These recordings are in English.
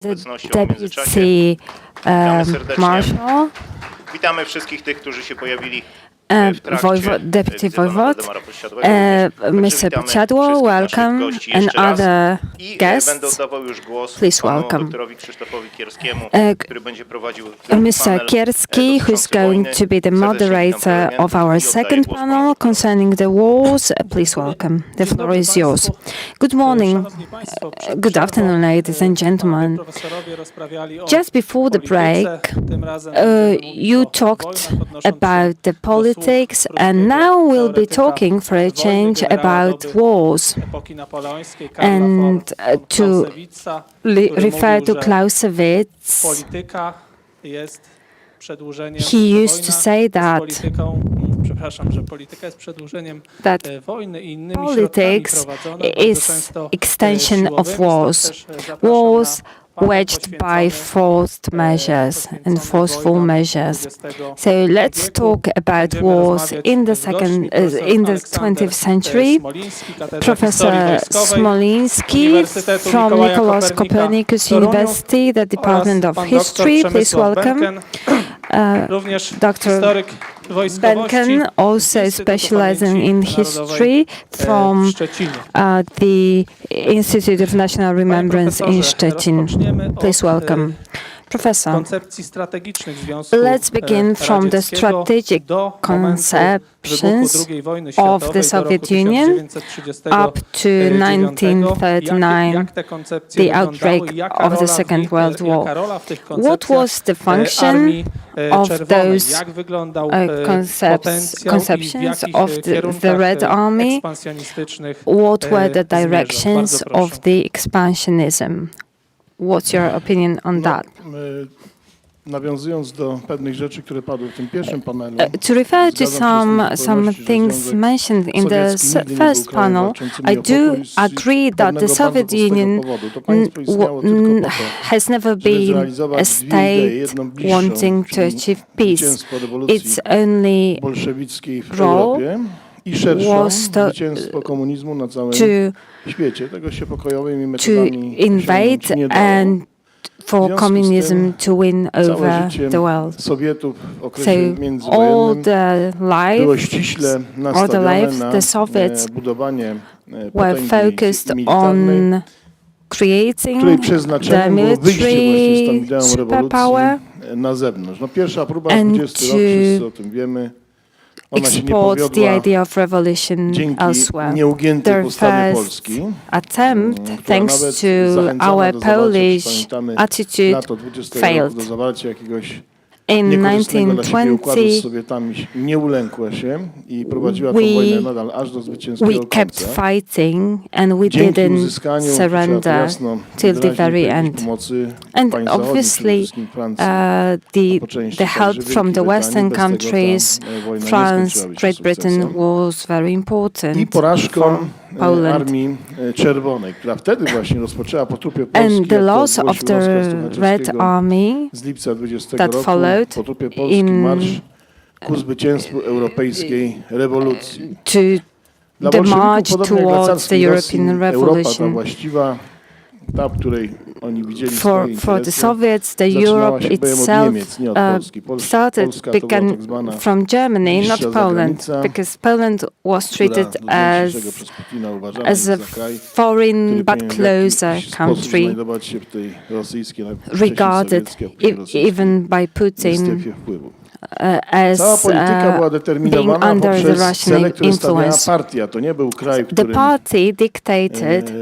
Deputy Marshal, Witamy wszystkich tych, którzy się pojawili Deputy Voivode, Mr. Pt.2, welcome, and other guests, please welcome. Mr. Kierski, who is going to be the moderator of our second panel concerning the wars, please welcome. The floor is yours. Good morning, good afternoon, ladies and gentlemen. Just before the break, you talked about the politics, and now we'll be talking for a change about wars. And to refer to Clausewitz, he used to say that politics is extension of wars. Wars waged by forced measures and forceful measures. So let's talk about wars in the 20th century. Professor Smoliński from Nicolaus Copernicus University, the Department of History, please welcome. Dr. Benken, also specializing in history from the Institute of National Remembrance in Szczecin. Please welcome. Professor, let's begin from the strategic conceptions of the Soviet Union up to 1939, the outbreak of the Second World War. What was the function of those conceptions of the Red Army? What were the directions of the expansionism? What's your opinion on that? Nawiązując do pewnych rzeczy, które padły w tym pierwszym panelu, to refer to some things mentioned in the first panel, I do agree that the Soviet Union has never been a state wanting to achieve peace. Its only role was to invade and for communism to win over the world. So all the life, the Soviets were focused on creating the military superpower and to export the idea of revolution elsewhere. Their first attempt, thanks to our Polish attitude, failed. In 1920, we kept fighting and we didn't surrender till the very end. And obviously, the help from the Western countries, France, Great Britain, was very important for Poland. And the loss of the Red Army that followed to the march towards the European Revolution. For the Soviets, the Europe itself began from Germany, not Poland, because Poland was treated as a foreign but closer country, regarded even by Putin as being under the Russian influence. The party dictated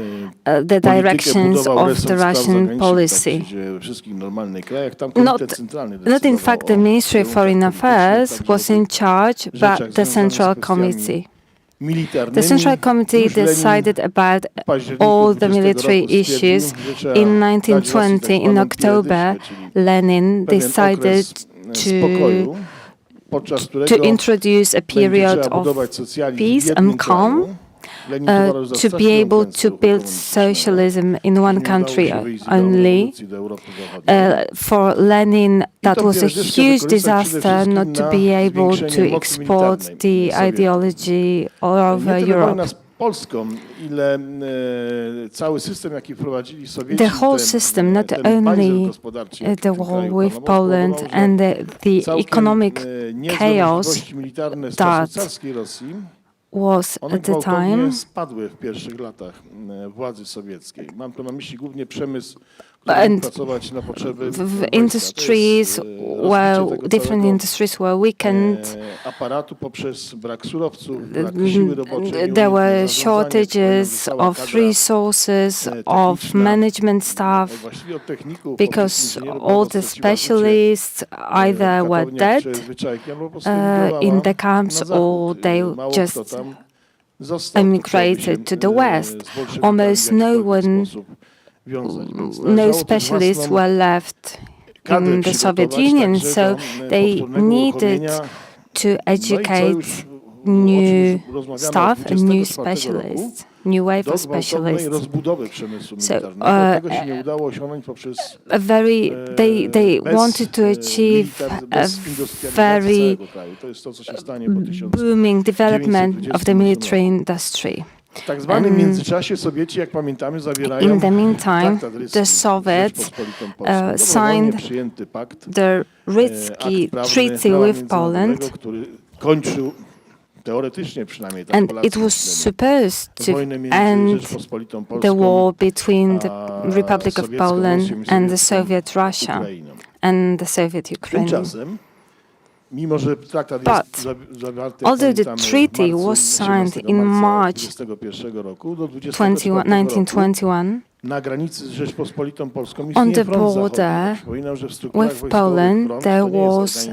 the directions of the Russian policy. Not in fact the Ministry of Foreign Affairs was in charge, but the Central Committee. The Central Committee decided about all the military issues. In 1920, in October, Lenin decided to introduce a period of peace and calm, to be able to build socialism in one country only. For Lenin, that was a huge disaster not to be able to export the ideology all over Europe. Polską, ile cały system, jaki wprowadzili Sowieci, The whole system, not only the war with Poland and the economic chaos that was at the time, spadły w pierwszych latach władzy sowieckiej. Mam tu na myśli głównie przemysł, and industries different industries were weakened. Aparatu poprzez brak surowców, brak siły roboczej. There were shortages of resources, of management staff, because all the specialists either were dead in the camps or they just emigrated to the West. Almost no specialists were left in the Soviet Union, so they needed to educate new staff and new specialists, new wave of specialists. So they wanted to achieve a very booming development of the military industry. W zwanym międzyczasie Sowieci, jak pamiętamy, zawierają in the meantime, the Soviets signed the risky treaty with Poland, który kończył teoretycznie przynajmniej and it was supposed to end the war between the Republic of Poland and the Soviet Russia and the Soviet Ukraine. But although the treaty was signed in March 1921, on the border with Poland there was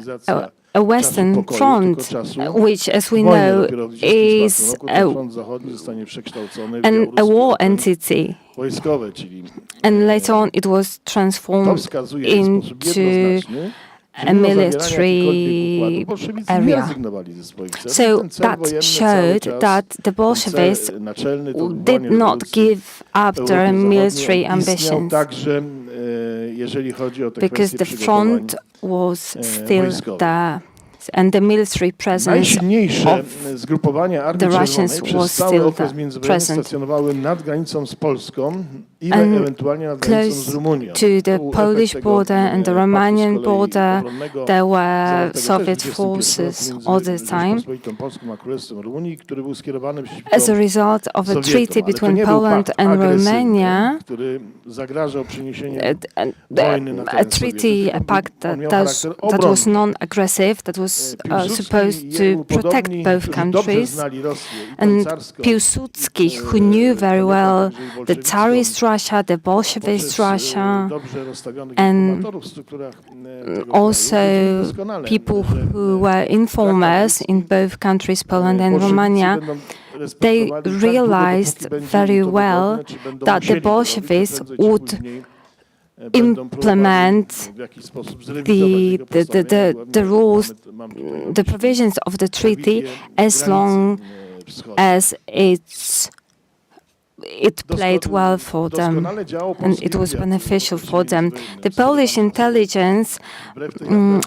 a Western Front, which, as we know, is a war entity. And later on it was transformed into a military area. So that showed that the Bolsheviks did not give up their military ambitions, because the front was still there, and the military presence of the Russians was still present. And close to the Polish border and the Romanian border, there were Soviet forces all the time. As a result of a treaty between Poland and Romania, a treaty, a pact that was non-aggressive, that was supposed to protect both countries. And Piłsudski, who knew very well the Tsarist Russia, the Bolshevist Russia, and also people who were informers in both countries, Poland and Romania, they realized very well that the Bolsheviks would implement the rules, the provisions of the treaty, as long as it played well for them and it was beneficial for them. The Polish intelligence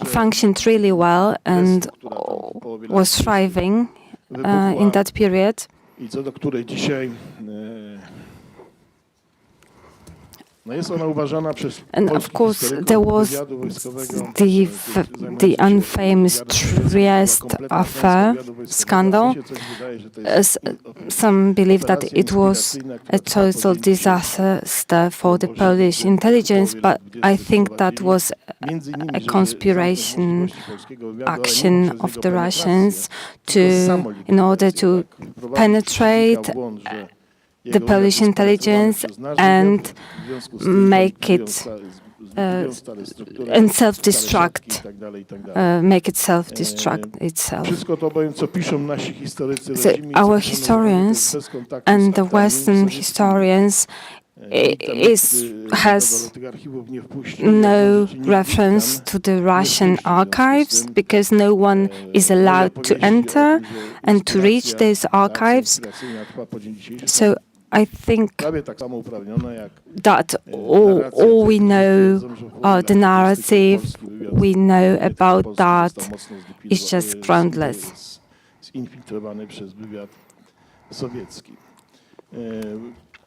functioned really well and was thriving in that period. And of course, there was the unfamous Trieste affair scandal. Some believe that it was a total disaster for the Polish intelligence, but I think that was a conspiration action of the Russians in order to penetrate the Polish intelligence and make it and self-destruct, make it self-destruct itself. So our historians and the Western historians has no reference to the Russian archives, because no one is allowed to enter and to reach these archives. So I think that all we know, the narrative we know about that is just groundless.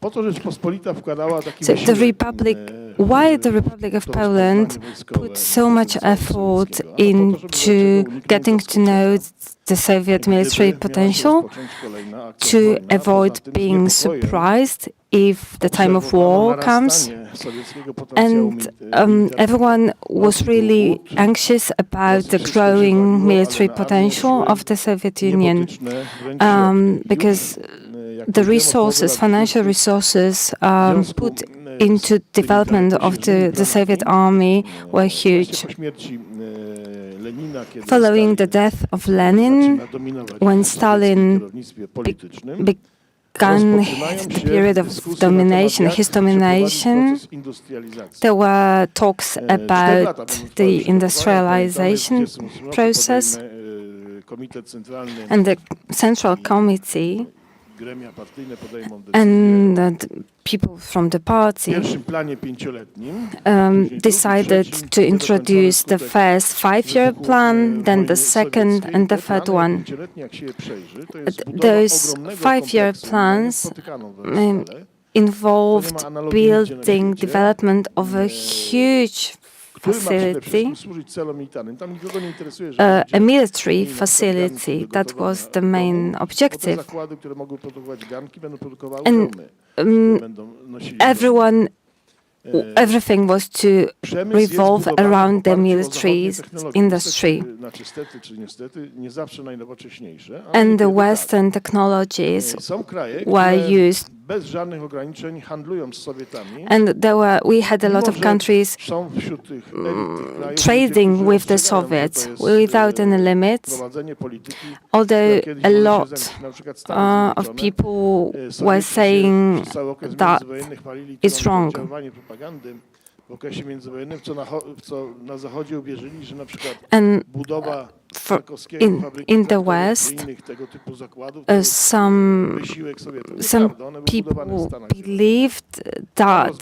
Po to Rzeczpospolita wkładała taki So wysiłek, why the Republic of Poland put so much effort into getting to know the Soviet military potential to avoid being surprised if the time of war comes. And everyone was really anxious about the growing military potential of the Soviet Union because the resources, financial resources put into development of the Soviet army were huge. Following the death of Lenin, when Stalin began the period of domination, his domination, there were talks about the industrialization process, and the Central Committee and the people from the party decided to introduce the first 5-year plan, then the second and the third one. Those 5-year plans involved building development of a huge facility, a military facility. That was the main objective. And everything was to revolve around the military industry. And the Western technologies were used. And we had a lot of countries trading with the Soviets without any limits, although a lot of people were saying that it's wrong. And in the West, some people believed that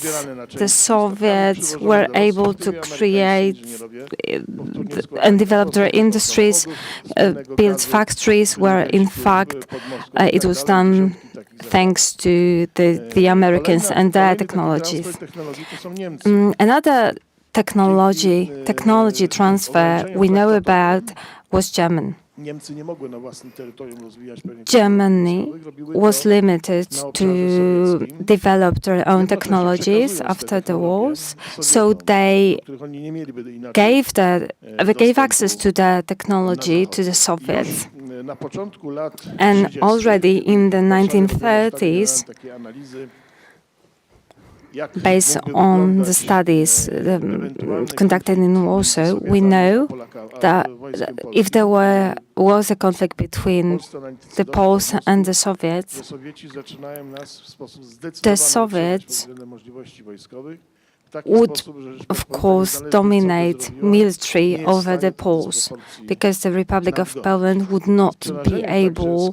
the Soviets were able to create and develop their industries, build factories, where in fact it was done thanks to the Americans and their technologies. Another technology transfer we know about was German. Germany was limited to develop their own technologies after the wars, so they gave access to the technology to the Soviets. And already in the 1930s, based on the studies conducted in Warsaw, we know that if there was a conflict between the Poles and the Soviets would, of course, dominate military over the Poles, because the Republic of Poland would not be able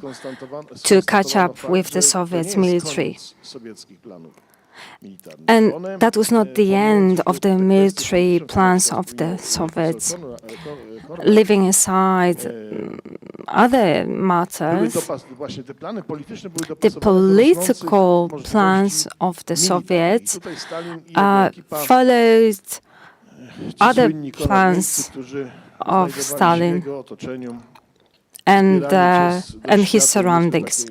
to catch up with the Soviet military. And that was not the end of the military plans of the Soviets. Leaving aside other matters, the political plans of the Soviets followed other plans of Stalin and his surroundings.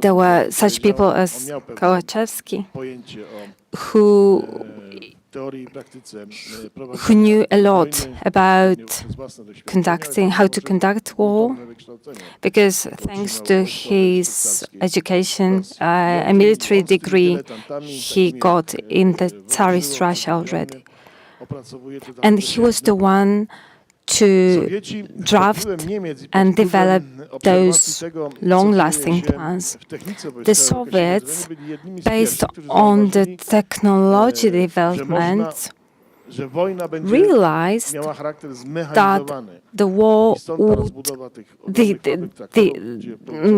There were such people as Kołachevsky, who knew a lot about how to conduct war, because thanks to his education, a military degree he got in the Tsarist Russia already. And he was the one to draft and develop those long-lasting plans. The Soviets, based on the technology development, realized that the war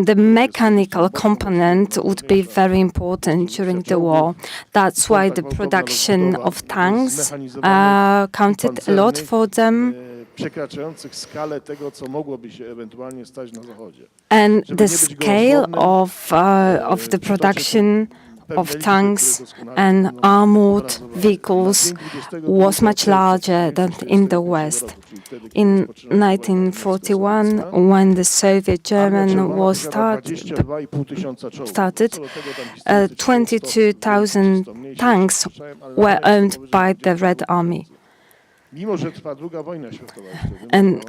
the mechanical component would be very important during the war. That's why the production of tanks counted a lot for them. przekraczających skalę tego, co mogłoby się ewentualnie stać na Zachodzie. And the scale of the production of tanks and armored vehicles was much larger than in the West. In 1941, when the Soviet German war started, 22,000 tanks were owned by the Red Army. And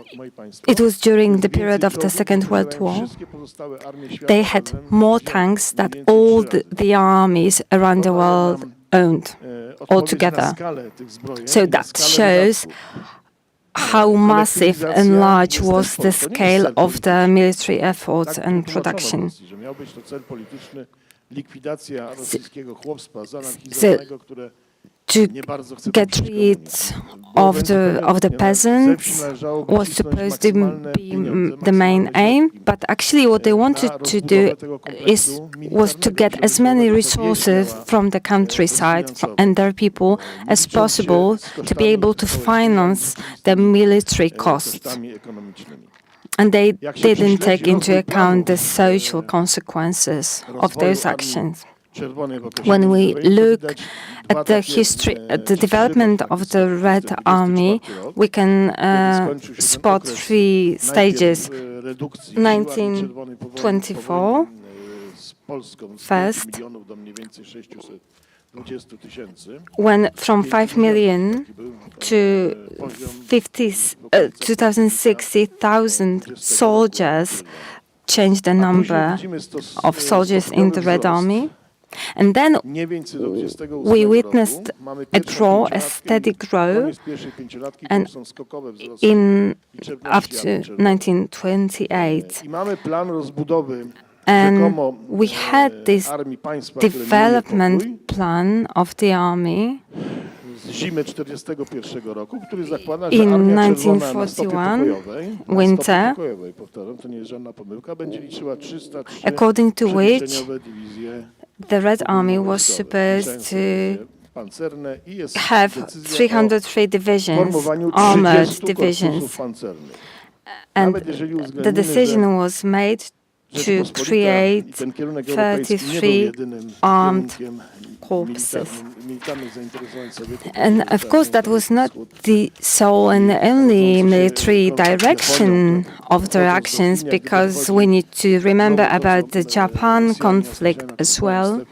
it was during the period of the Second World War. They had more tanks than all the armies around the world owned altogether. So that shows how massive and large was the scale of the military efforts and production. To get rid of the peasants was supposed to be the main aim, but actually what they wanted to do was to get as many resources from the countryside and their people as possible to be able to finance the military costs. And they didn't take into account the social consequences of those actions. When we look at the history, at the development of the Red Army, we can spot three stages. 1924, first, when from 5 million to 260,000 soldiers changed the number of soldiers in the Red Army. And then we witnessed a steady growth, and up to 1928. And we had this development plan of the army in 1941 winter, according to which the Red Army was supposed to have 303 divisions, armored divisions. And the decision was made to create 33 armed corpses. And of course, that was not the sole and only military direction of their actions, because we need to remember about the Japan conflict as well.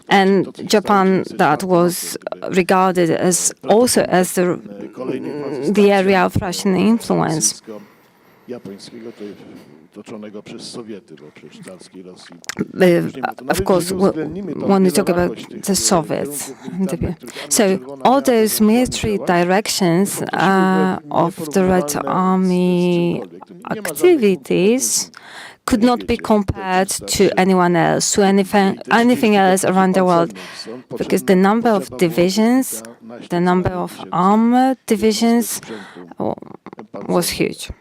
And Japan, that was regarded as also as the area of Russian influence. Of course, when we talk about the Soviets. So all those military directions of the Red Army activities could not be compared to anyone else, to anything else around the world, because the number of divisions, the number of armored divisions was huge.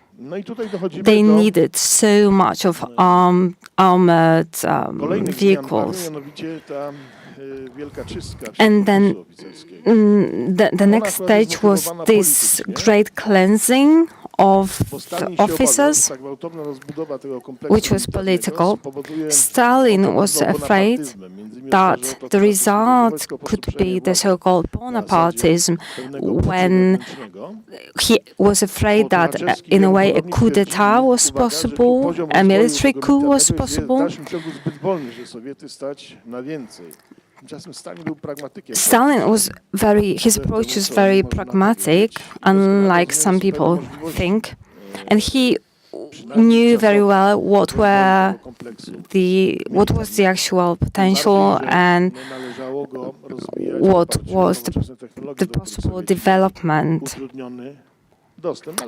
They needed so much of armored vehicles. And then the next stage was this great cleansing of the officers, which was political. Stalin was afraid that the result could be the so-called Bonapartism, when he was afraid that, in a way, a coup d'etat was possible, a military coup was possible. Stalin was his approach was very pragmatic, unlike some people think, and he knew very well what was the actual potential and what was the possible development.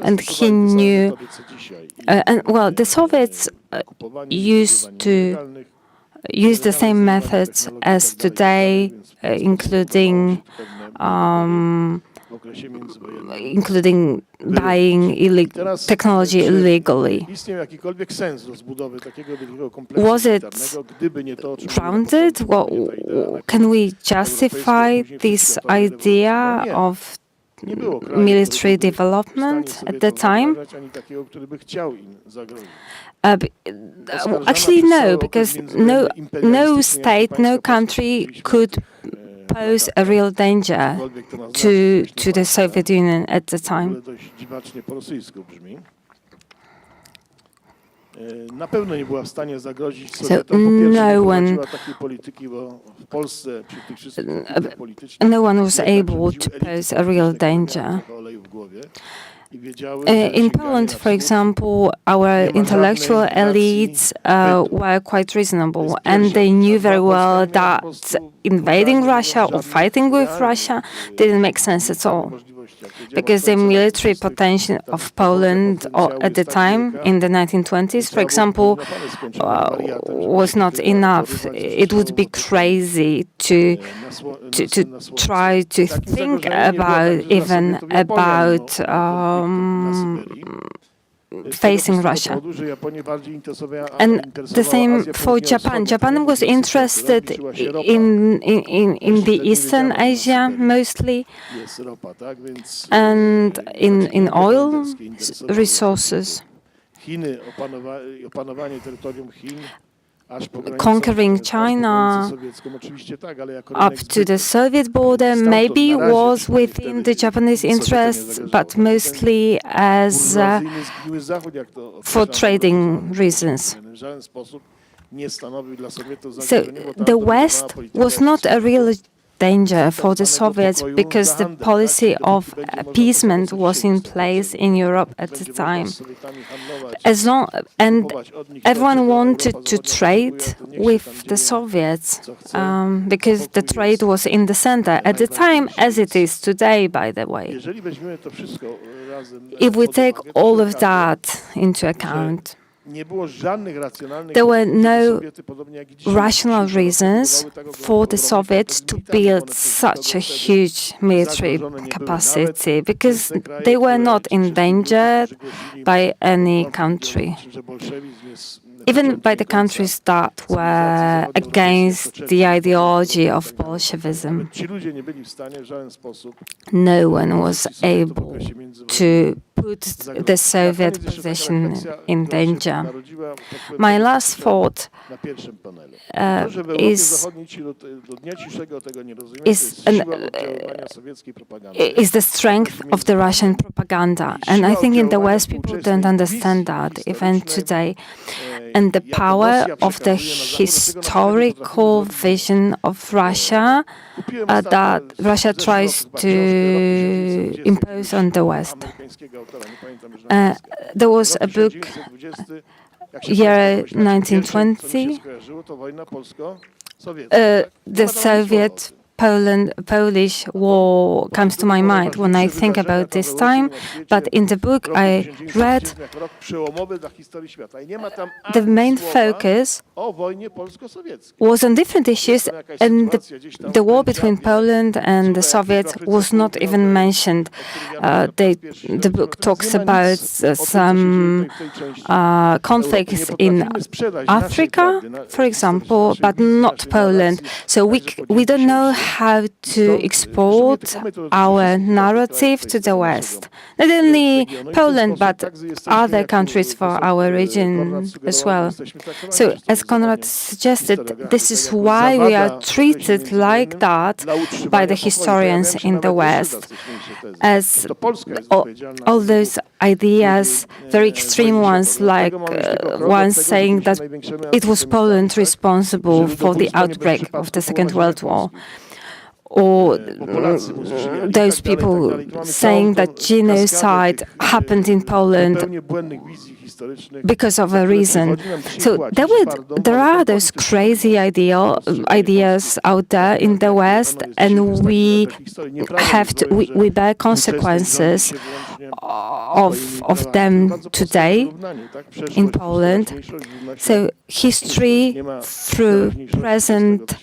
And he knew, the Soviets used to use the same methods as today, including buying technology illegally. Was it grounded? Well, can we justify this idea of military development at the time. Actually, no, because no state, no country could pose a real danger to the Soviet Union at the time. So no one was able to pose a real danger. In Poland, for example, our intellectual elites were quite reasonable, and they knew very well that invading Russia or fighting with Russia didn't make sense at all, because the military potential of Poland at the time, in the 1920s, for example, was not enough. It would be crazy to try to think about facing Russia. And the same for Japan. Japan was interested in the Eastern Asia mostly, and in oil resources. Conquering China up to the Soviet border maybe was within the Japanese interests, but mostly as for trading reasons. So the West was not a real danger for the Soviets because the policy of appeasement was in place in Europe at the time. And everyone wanted to trade with the Soviets because the trade was in the center at the time, as it is today, by the way. If we take all of that into account, there were no rational reasons for the Soviets to build such a huge military capacity because they were not endangered by any country, even by the countries that were against the ideology of Bolshevism. No one was able to put the Soviet position in danger. My last thought is the strength of the Russian propaganda. And I think in the West people don't understand that even today. And the power of the historical vision of Russia that Russia tries to impose on the West. There was a book, year 1920, the Soviet Polish War comes to my mind when I think about this time, but in the book I read the main focus was on different issues, and the war between Poland and the Soviets was not even mentioned. The book talks about some conflicts in Africa, for example, but not Poland. So we don't know how to export our narrative to the West. Not only Poland, but other countries for our region as well. So, as Konrad suggested, this is why we are treated like that by the historians in the West, as all those ideas, very extreme ones, like ones saying that it was Poland responsible for the outbreak of the Second World War, or those people saying that genocide happened in Poland because of a reason. So there are those crazy ideas out there in the West, and we bear consequences of them today in Poland. So history through present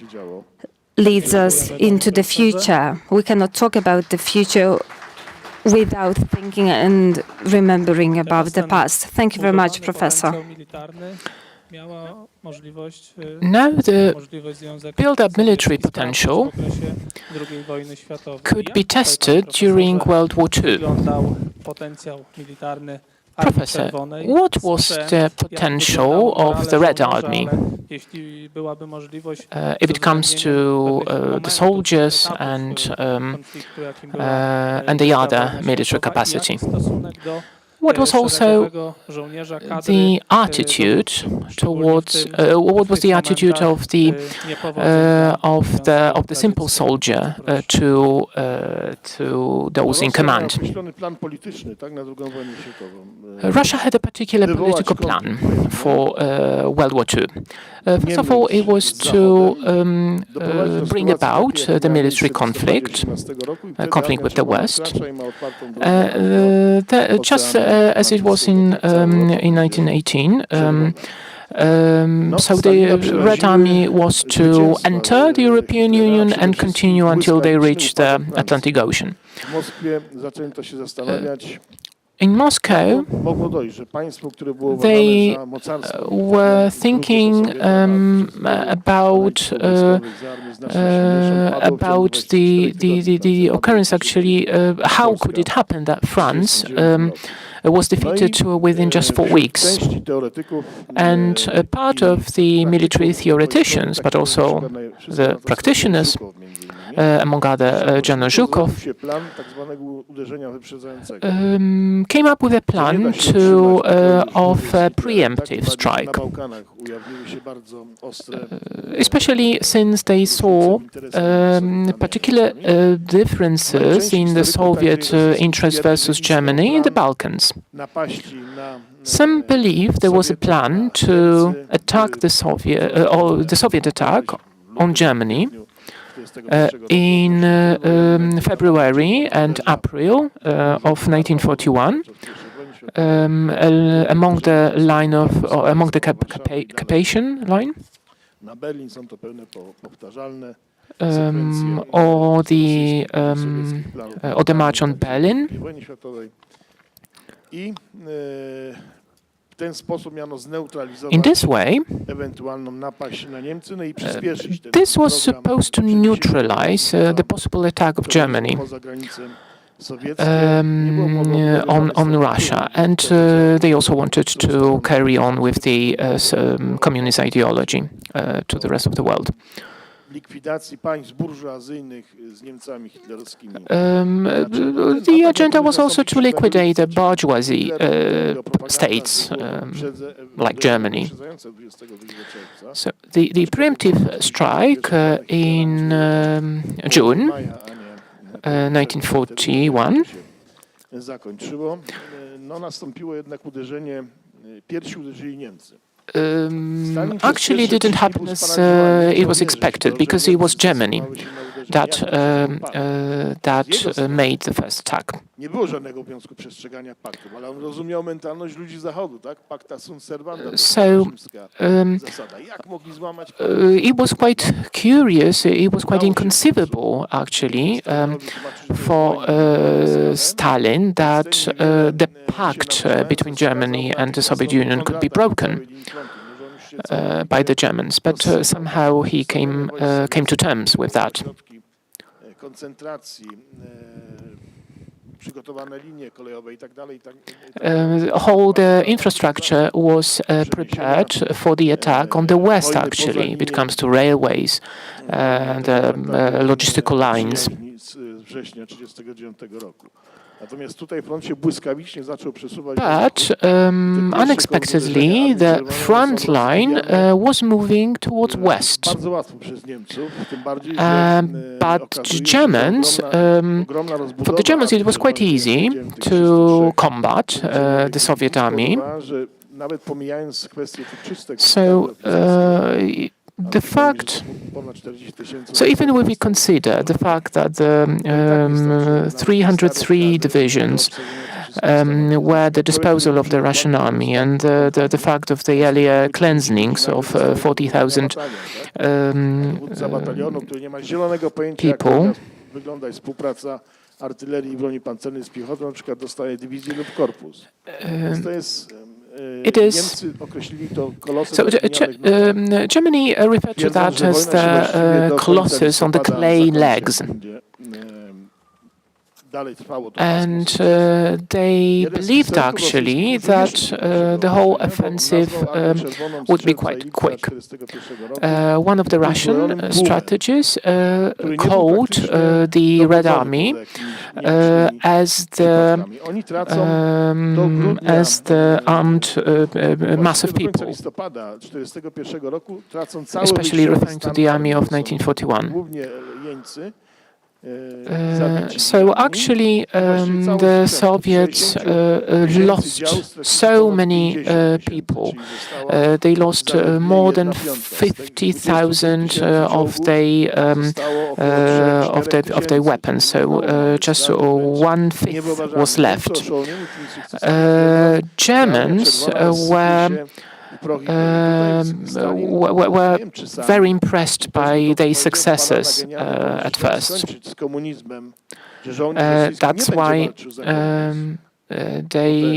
leads us into the future. We cannot talk about the future without thinking and remembering about the past. Thank you very much, Professor. Now the build-up military potential could be tested during World War II. Professor, what was the potential of the Red Army if it comes to the soldiers and the other military capacity? What was also the attitude towards what was the attitude of the simple soldier to those in command? Russia had a particular political plan for World War II. First of all, it was to bring about the military conflict with the West, just as it was in 1918. So the Red Army was to enter the European Union and continue until they reached the Atlantic Ocean. In Moscow, they were thinking about the occurrence. Actually, how could it happen that France was defeated within just 4 weeks? And part of the military theoreticians, but also the practitioners, among other General Zhukov, came up with a plan of a preemptive strike, especially since they saw particular differences in the Soviet interest versus Germany in the Balkans. Some believe there was a plan to attack the Soviet attack on Germany in February and April of 1941, among the Carpathian line, or the march on Berlin. In this way, this was supposed to neutralize the possible attack of Germany on Russia, and they also wanted to carry on with the communist ideology to the rest of the world. The agenda was also to liquidate the bourgeoisie states like Germany. So the preemptive strike in June 1941 actually didn't happen as it was expected, because it was Germany that made the first attack. So it was quite curious, it was quite inconceivable actually for Stalin that the pact between Germany and the Soviet Union could be broken by the Germans, but somehow he came to terms with that. Whole the infrastructure was prepared for the attack on the west, actually, if it comes to railways and logistical lines. But unexpectedly, the front line was moving towards west. But Germans, for the Germans, it was quite easy to combat the Soviet army. So the fact, so even when we consider the fact that the 303 divisions were the disposal of the Russian army, and the fact of the earlier cleansings of 40,000 people, it is. Niemcy określili to kolosem So zaginionych nóg. Germany referred to Twierdzą, that że as wojna się the właściwie do końca colossus on the listopada clay zakończy, legs. będzie, dalej trwało to And pasmo. they Jeden z believed historyków actually rosyjskich that użył tego the whole określenia, bo offensive nazwał Armię Czerwoną z would be czerwca i quite lipca quick. 1941 roku One of the Russian uzbrojonym bułem, strategists który nie był called praktycznie the Red dowodzony Army poza jakimiś nielicznymi as the przypadkami. Oni tracą do grudnia, as the armed mass of właściwie do końca people, listopada 1941 roku tracą cały especially wyjściowy referring to stan the army of armii. To są 1941. głównie jeńcy, zabici So Niemcami. actually, Właściwie cały the sprzęt. Soviets 60 tysięcy lost działów stracili so ponad many 50 tysięcy, people. czyli została They lost zaledwie more than 1/5 z tych 50,000 tysięcy of czołgów their zostało około 3-4 of their tysięcy. weapons. So just Straty wręcz 1/5 niewyobrażalne. was left. Niemcy oszałamieni tymi sukcesami twierdzą, że Armia Germans Czerwona were sypie się w proch i pył. Stalin, were Niemcy sami, very impressed też by to their powiedział, successes wpadła na genialny at pomysł, żeby first. skończyć z komunizmem, że żołnierz rosyjski nie That's będzie why walczył za komunizm.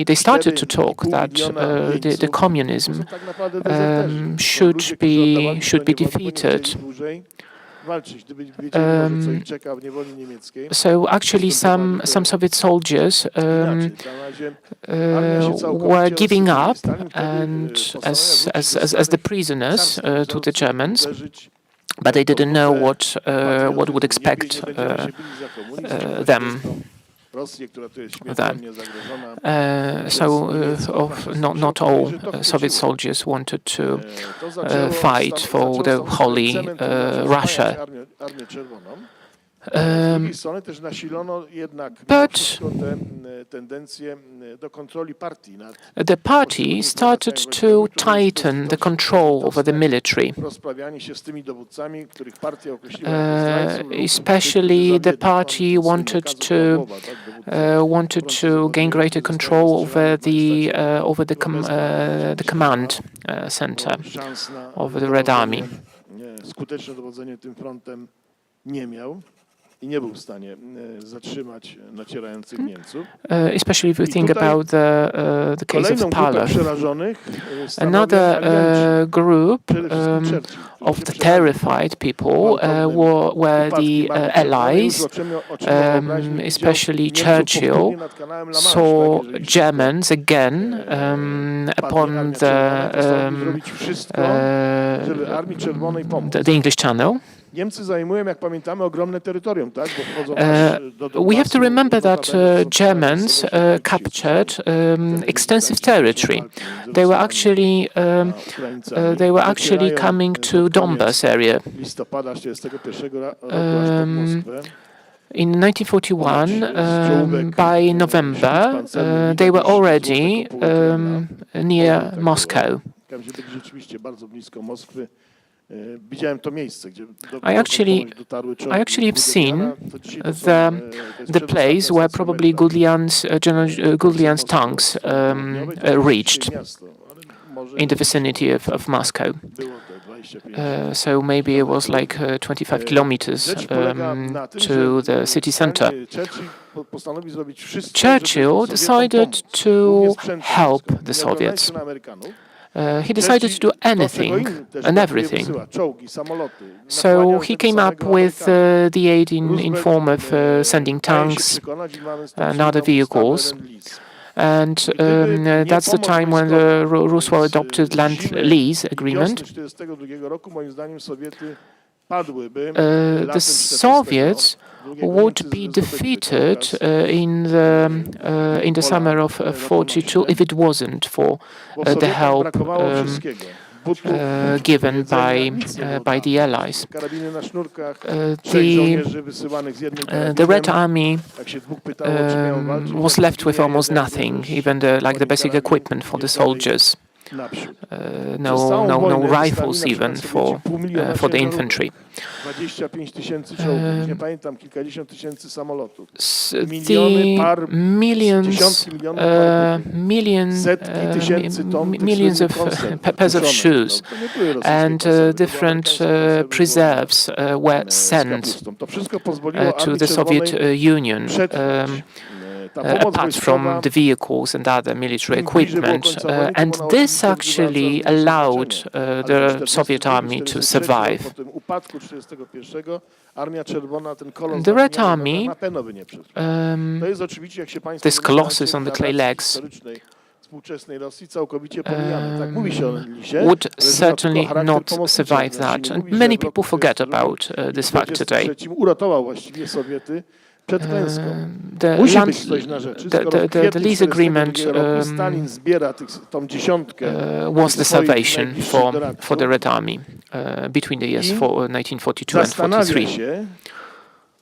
they started to talk 4,5 that miliona the jeńców communism to są tak naprawdę dezerterzy. To są should ludzie, którzy oddawali should be broń niewoli, bo nie defeated. chcieli dłużej walczyć, gdyby wiedzieli może, co ich czeka w niewoli niemieckiej. So actually, some Soviet soldiers Inaczej, na razie armia się całkowicie were giving rozsypuje. up, Stalin wtedy, and postanawia as wrócić do the starych prisoners carskich to the wzorców, Germans, uderzyć but they didn't know w what would patriotyzm. expect Nie będziemy się bili za komunizm, them. Rosję, która tu jest śmiertelnie zagrożona. So not all Soviet soldiers wanted to fight for the holy Russia. Armię Czerwoną. Z Um, drugiej strony też nasilono jednak but te tendencje do kontroli partii nad the party started to tighten the control over the military. rozprawianie się z tymi dowódcami, których partia określiła jako zdrajców lub Especially the party zawiedli, wanted to gain greater control over the command center of the Red Army. Skuteczne dowodzenie tym frontem nie miał i nie był w stanie zatrzymać nacierających Niemców. Especially if we think about the case of Kolejną grupę Pala. przerażonych Another group of the terrified people were the Allies, especially Churchill, saw Germans again upon the English Channel. Niemcy zajmują, jak pamiętamy, ogromne terytorium, tak? Bo wchodzą do We have to remember that Germans captured extensive territory. They were actually coming to Donbas area. Listopada 1941 roku aż pod Moskwę. In 1941, by November, they were already near Moscow. Tam się byli rzeczywiście bardzo blisko Moskwy. Widziałem to miejsce, gdzie I actually have seen the place where probably Gudlian's tanks reached in the vicinity of Moscow. So maybe it was like 25 kilometers to the city center. Churchill decided to help the Soviets. He decided to do anything and everything. So he came up with the aid in form of sending tanks and other vehicles. And that's the time when Roosevelt adopted Land-Lease Agreement. The Soviets would be defeated in the summer of 42 if it wasn't for the help given by the Allies. The Red Army was left with almost nothing, even the basic equipment for the soldiers. No rifles even for the infantry. Millions of pairs of shoes and different preserves were sent to the Soviet Union. apart from the vehicles and other military equipment. And this actually allowed the Soviet army to survive. The Red Army, this colossus on the clay legs, would certainly not survive that. And many people forget about this fact today. The lease agreement was the salvation for the Red Army between the years 1942 and 1943.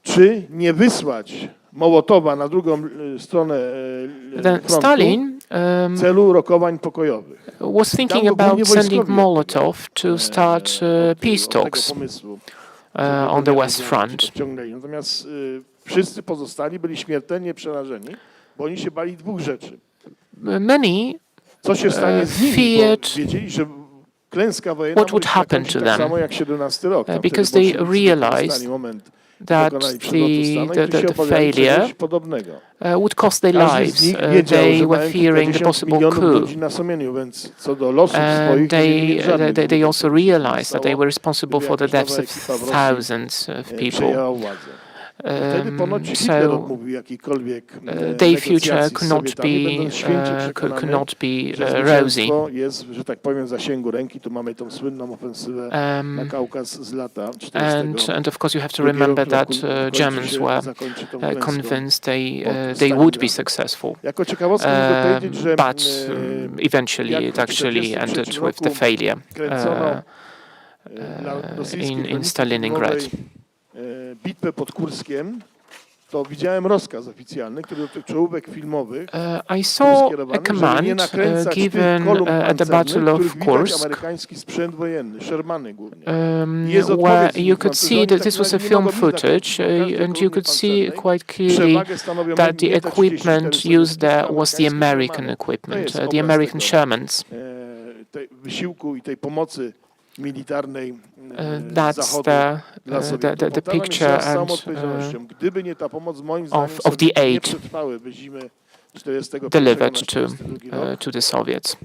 Czy nie wysłać Mołotowa na drugą stronę Stalin celu rokowań pokojowych. Was thinking about sending Molotov to start peace talks on the West Front. Natomiast wszyscy pozostali byli śmiertelnie przerażeni, bo oni się bali dwóch rzeczy. Many Co się stanie z nimi, feared wiedzieli, że klęska wojenna what would happen to tak them, samo jak 17 rok. because they realized that the failure would cost their lives. They were fearing the possible coup. And they also realized that they were responsible for the deaths of thousands of people. So their future could not be rosy. And of course you have to remember that Germans were convinced they would be successful. But eventually it actually ended with the failure in Stalingrad. Bitwę pod Kurskiem, to widziałem rozkaz oficjalny, który dotyczył czołówek filmowych. I saw a command given at the Battle of Kursk, amerykański sprzęt wojenny, Shermany głównie. Where you could see that this was a film footage, and you could see quite clearly that the equipment used there was the American equipment, the American Shermans. Wysiłku i tej pomocy militarnej. That's the picture and of the aid delivered to the Soviets.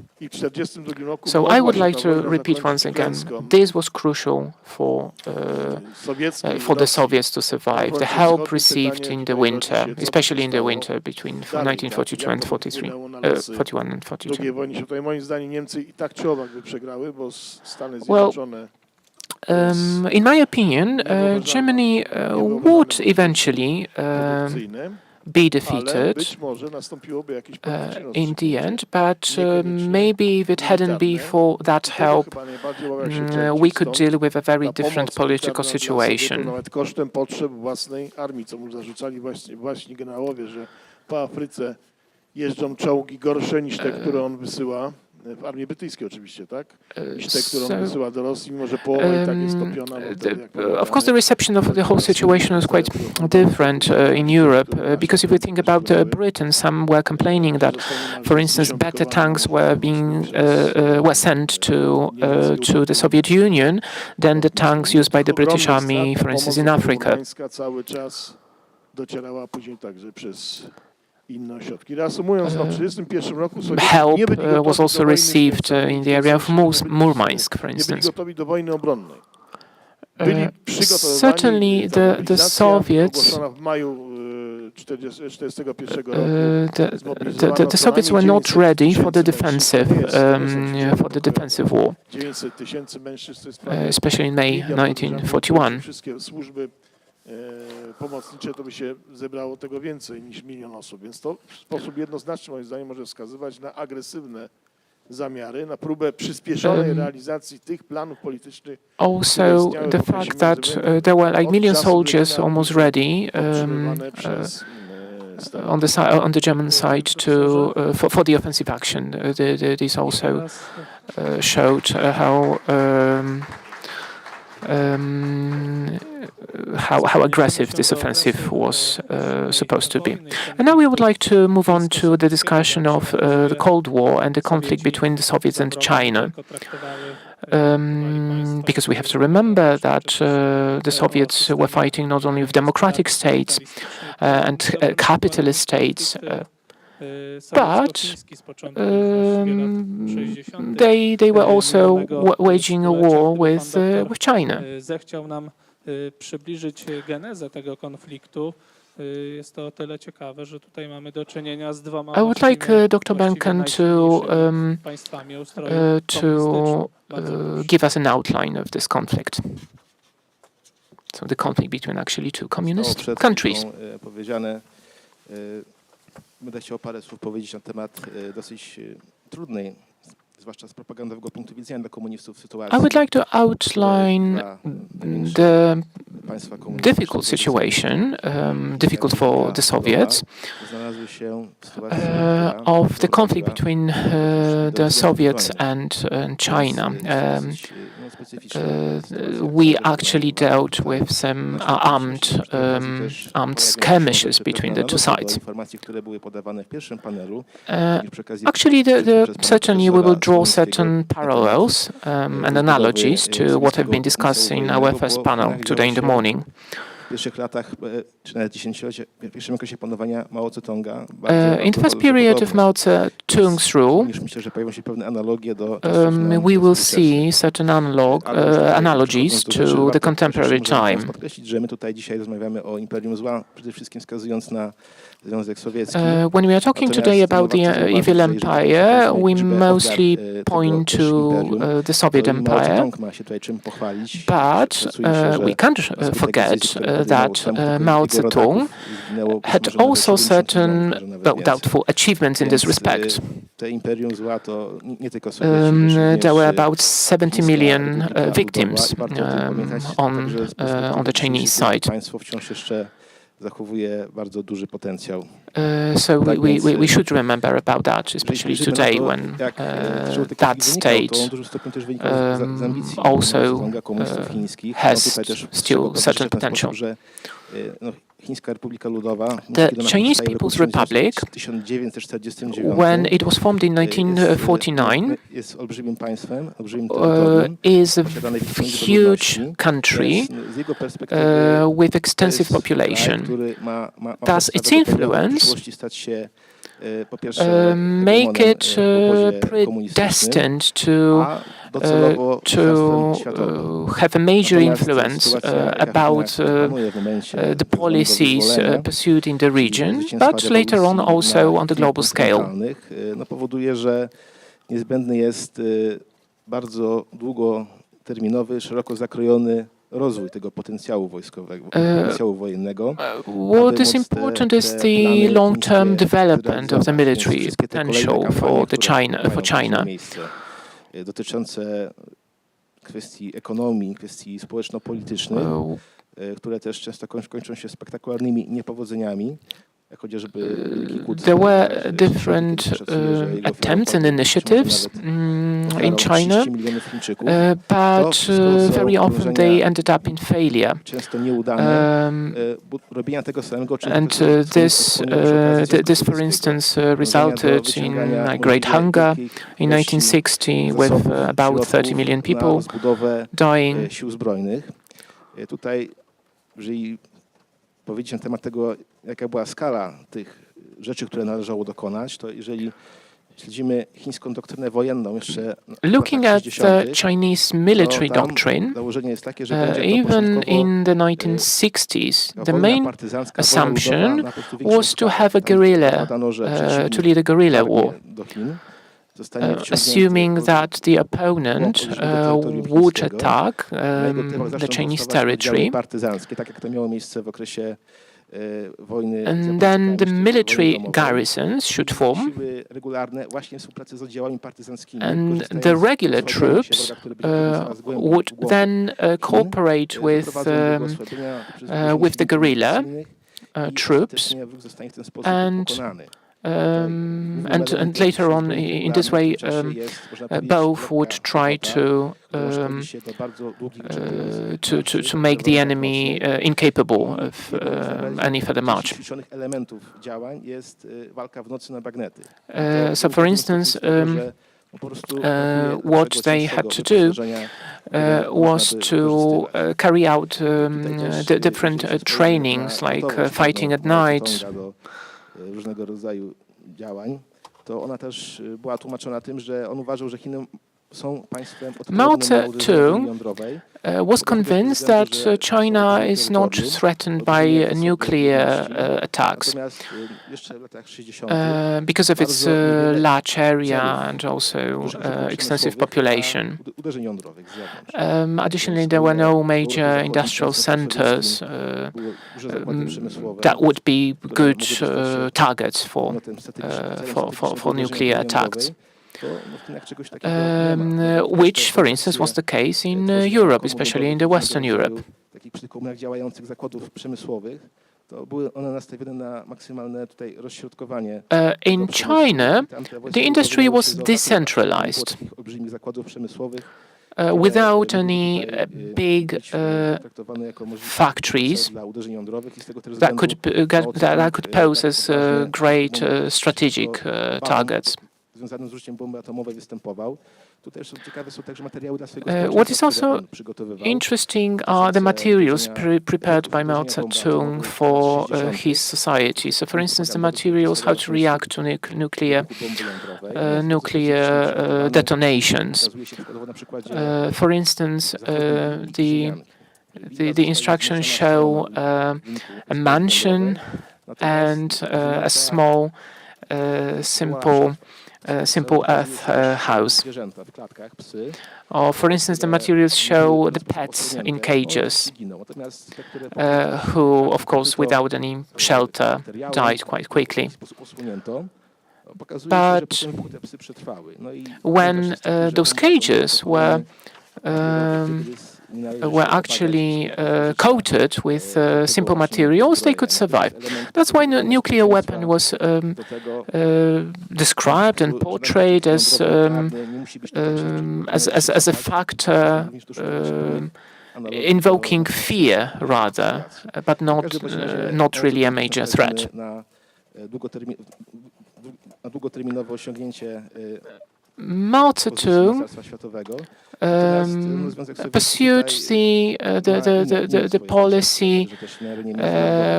So I would like to repeat once again, this was crucial for the Soviets to survive. The help received in the winter, especially in the winter between 1942 and 41 and 42. Well, in my opinion, Germany would eventually be defeated in the end, but maybe if it hadn't been for that help, we could deal with a very different political situation. Jeżdżą czołgi gorsze niż te, które on wysyła. W armii brytyjskiej oczywiście, tak? Niż te, które on wysyła do Rosji, może połowa i tak jest topiona. Of course, the reception of the whole situation was quite different in Europe, because if we think about Britain, some were complaining that, for instance, better tanks were sent to the Soviet Union than the tanks used by the British Army, for instance, in Africa. Help was also received in the area of Murmansk, for instance. Certainly the Soviets the Soviets were not ready for the defensive war, especially in May 1941. Pomocnicze to by się zebrało tego więcej niż 1 milion osób, więc to w sposób jednoznaczny moim zdaniem może wskazywać na agresywne zamiary, na próbę przyspieszonej realizacji tych planów politycznych. Also the fact that there were like 1 million soldiers almost ready on the German side for the offensive action. This also showed how aggressive this offensive was supposed to be. And now we would like to move on to the discussion of the Cold War and the conflict between the Soviets and China. because we have to remember that the Soviets were fighting not only with democratic states and capitalist states, but they were also waging a war with China. Zechciał nam przybliżyć genezę tego konfliktu. Jest to o tyle ciekawe, że tutaj mamy do czynienia z dwoma I would like Dr. Benken państwami to give us an outline of this conflict. So the conflict between actually two communist countries. Powiedziane, będę chciał parę słów powiedzieć na temat dosyć trudnej, zwłaszcza z propagandowego punktu widzenia dla komunistów sytuacji. I would like to outline the difficult situation, difficult for the Soviets, of the conflict between the Soviets and China. We actually dealt with some armed skirmishes between the two sides. Actually, certainly we will draw certain parallels and analogies to what have been discussed in our first panel today in the morning. In the first period of Mao Zedong's rule, we will see certain analogies to the contemporary time. When we are talking today about the evil empire, we mostly point to the Soviet Empire, but we can't forget that Mao Zedong had also certain doubtful achievements in this respect. There were about 70 million victims on the Chinese side. So we should remember about that, especially today when that state also has still certain potential. The Chinese People's Republic, when it was formed in 1949, is a huge country with extensive population. Thus, its influence make it predestined to have a major influence about the policies pursued in the region, but later on also on the global scale. Powoduje, że niezbędny jest bardzo długoterminowy, szeroko zakrojony rozwój tego potencjału wojskowego, potencjału wojennego. What is important is the long-term development of the military potential for China. Dotyczące kwestii ekonomii, kwestii społeczno-politycznych, które też często kończą się spektakularnymi niepowodzeniami. There were different attempts and initiatives in China, but very often they ended up in failure. And this, for instance, resulted in a great hunger in 1960 with about 30 million people dying. Powiedzieć na temat tego, jaka była skala tych rzeczy, które należało dokonać, to jeżeli śledzimy chińską doktrynę wojenną jeszcze looking at the Chinese military doctrine, even in the 1960s, the main assumption was to have a guerrilla, to lead a guerrilla war. Assuming that the opponent would attack the Chinese territory, and then the military garrisons should form, and the regular troops would then cooperate with the guerrilla troops, and later on, in this way, both would try to make the enemy incapable of any further march. So, for instance, what they had to do was to carry out the different trainings, like fighting at night. Różnego rodzaju działań, to ona też była tłumaczona tym, że on uważał, że Chiny są państwem Mao odpornym na uderzenie broni Tse-tung jądrowej. was convinced that China is not threatened by nuclear attacks Natomiast jeszcze w latach 60. because of its large area and also extensive population. Uderzeń jądrowych z zewnątrz. Additionally, there were no major industrial centers that would be good targets for nuclear attacks. Which, for instance, was the case in Europe, especially in the Western Europe. Takich przy komunach działających zakładów przemysłowych, to były one nastawione na maksymalne tutaj rozśrodkowanie. In China, the industry was decentralized, olbrzymich zakładów przemysłowych, without any big factories that could pose as great strategic targets. Związanym z użyciem bomby atomowej występował. Tutaj ciekawe są także materiały dla swojego What is also interesting are the materials prepared by Mao Zedong for his society. So, for instance, the materials how to react to nuclear detonations. For instance, the instructions show a mansion and a small, simple earth house. Or, for instance, the materials show the pets in cages, who, of course, without any shelter, died quite quickly. But when those cages were actually coated with simple materials, they could survive. That's why the nuclear weapon was described and portrayed as a factor invoking fear, rather, but not really a major threat. Mao Zedong pursued the policy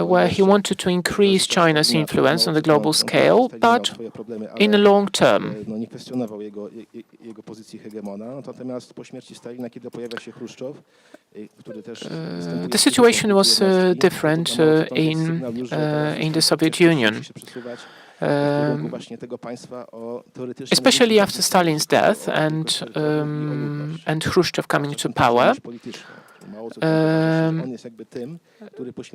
where he wanted to increase China's influence on the global scale, but in the long term. The situation was different in the Soviet Union. Especially after Stalin's death and Khrushchev coming to power.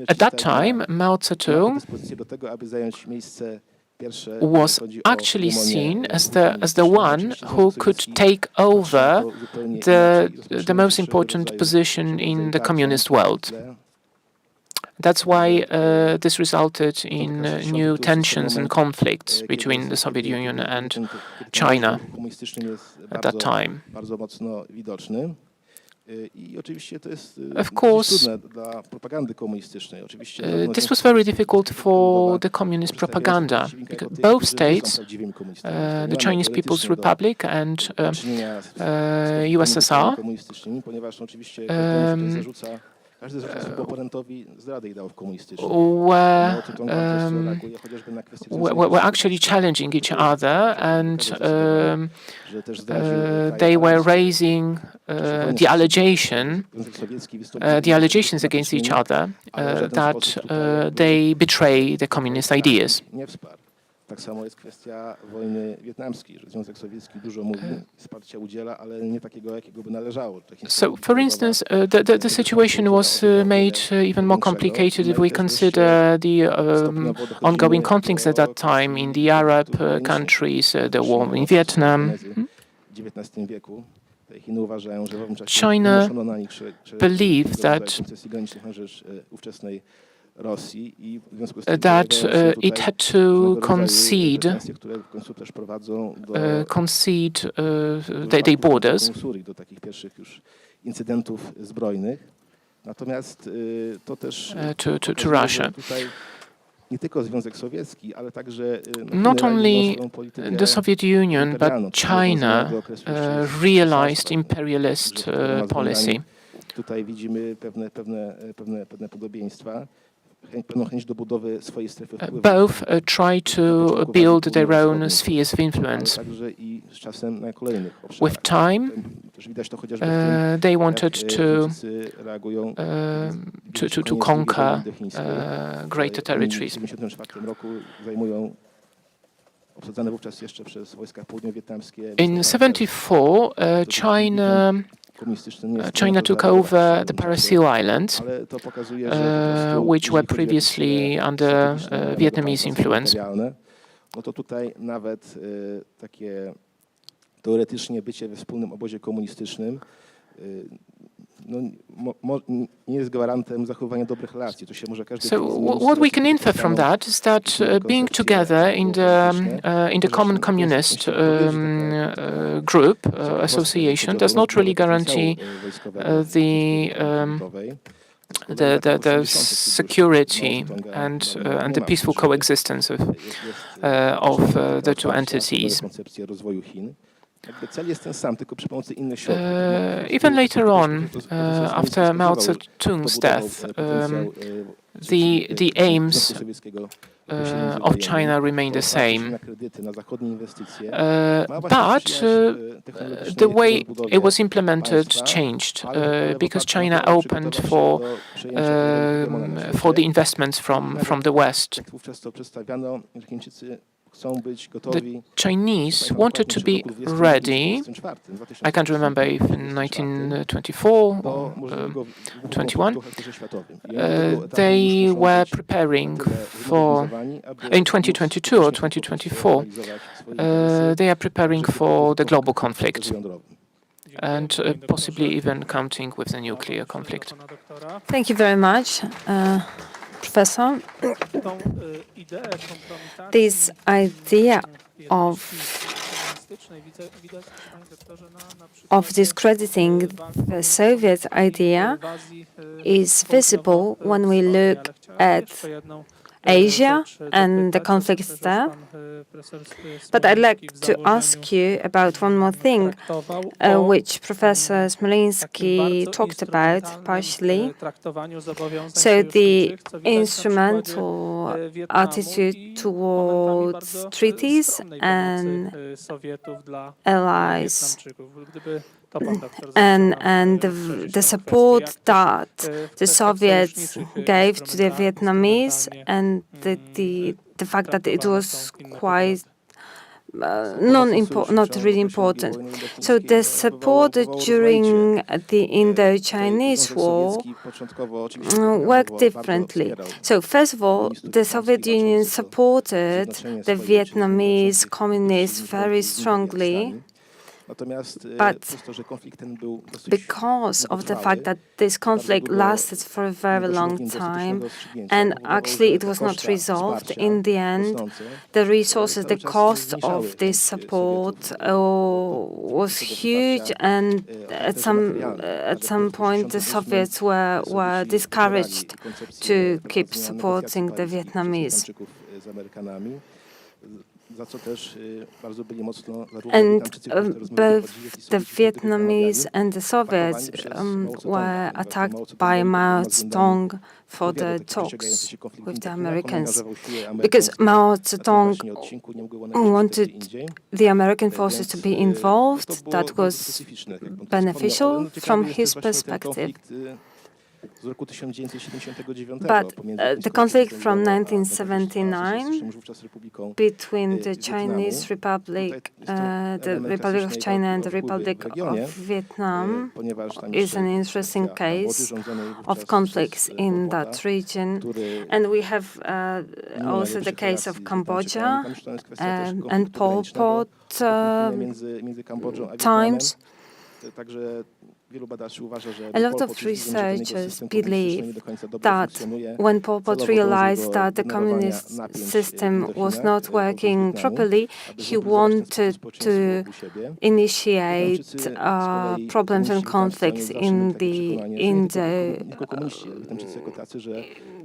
At that time, Mao Zedong was actually seen as the one who could take over the most important position in the communist world. That's why this resulted in new tensions and conflicts between the Soviet Union and China at that time. Of course, this was very difficult for the communist propaganda, because both states, the Chinese People's Republic and USSR, were actually challenging each other, and they were raising the allegations against each other that they betray the communist ideas. Tak samo jest kwestia wojny wietnamskiej, że Związek Sowiecki dużo mówi, wsparcia udziela, ale nie takiego, jakiego by należało. So, for instance, the situation was made even more complicated if we consider the ongoing conflicts at that time in the Arab countries, the war in Vietnam. China believed that it had to concede their borders to Russia. nie tylko Związek Sowiecki, ale także Not only the Soviet Union, but China realized imperialist policy. Tutaj widzimy pewne podobieństwa, pewną chęć do budowy swojej strefy wpływu. Both try to build their own spheres of influence. Także i z czasem na kolejnych obszarach. With time, Też widać to chociażby w tym, they wanted jak Chińczycy reagują to conquer greater territories. W 1974 roku zajmują obsadzane wówczas jeszcze przez wojska południowietnamskie. In 1974, China took over the Parasil Islands, which were previously under Vietnamese influence. No to tutaj nawet takie teoretycznie bycie we wspólnym obozie komunistycznym nie jest gwarantem zachowania dobrych relacji. To się może każdy So what we can infer from that is that being together in the common communist group association does not really guarantee the security and the peaceful coexistence of the two entities. Even later on, after Mao Zedong's death, the aims of China remain the same. But the way it was implemented changed because China opened for the investments from the West. The Chinese wanted to be ready. I can't remember if in 1924 or 21. They were preparing for, in 2022 or 2024, they are preparing for the global conflict and possibly even counting with the nuclear conflict. Thank you very much, Professor. This idea of discrediting the Soviet idea is visible when we look at Asia and the conflicts there. But I'd like to ask you about one more thing, which Professor Smolinski talked about partially. So the instrumental attitude towards treaties and allies, and the support that the Soviets gave to the Vietnamese, and the fact that it was quite not really important. So the support during the Indo-Chinese War worked differently. So first of all, the Soviet Union supported the Vietnamese communists very strongly. But because of the fact that this conflict lasted for a very long time, and actually it was not resolved in the end, the resources, the cost of this support was huge, and at some point the Soviets were discouraged to keep supporting the Vietnamese. And both the Vietnamese and the Soviets were attacked by Mao Zedong for the talks with the Americans, because Mao Zedong wanted the American forces to be involved. That was beneficial from his perspective. But the conflict from 1979 between the Chinese Republic, the Republic of China and the Republic of Vietnam is an interesting case of conflicts in that region. And we have also the case of Cambodia and Pol Pot times. wielu badaczy uważa, że A lot Pol of Pot jest widzą, że ten jego researchers system komunistyczny nie believe do końca dobrze that funkcjonuje. when Pol Pot Celowo dążył realized do that the generowania communist napięć w system was Indochinach, not w working Wietnamie, properly, aby he zmobilizować ten wanted społeczeństwo to wokół siebie. initiate Wietnamczycy z kolei, problems and komuniści conflicts zawsze mieli in takie przekonanie, the nie tylko komuniści, ale Wietnamczycy jako tacy, że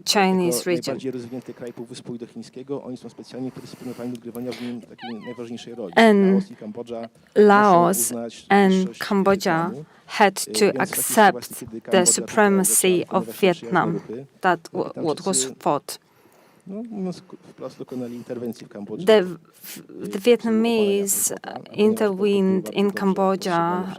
Chinese jako region. najbardziej rozwinięty kraj Półwyspu Indochińskiego, oni są specjalnie predysponowani do odgrywania w nim takiej najważniejszej roli. And Laos i Kambodża Laos muszą uznać and wyższość Cambodia Wietnamu. had to Więc w takiej accept sytuacji, kiedy the Kambodża supremacy zaczęła of wykonywać przyjazne Vietnam. ruchy, That no, what was Wietnamczycy, fought. no, mówiąc wprost, dokonali interwencji w Kambodży. The Vietnamese intervened in Cambodia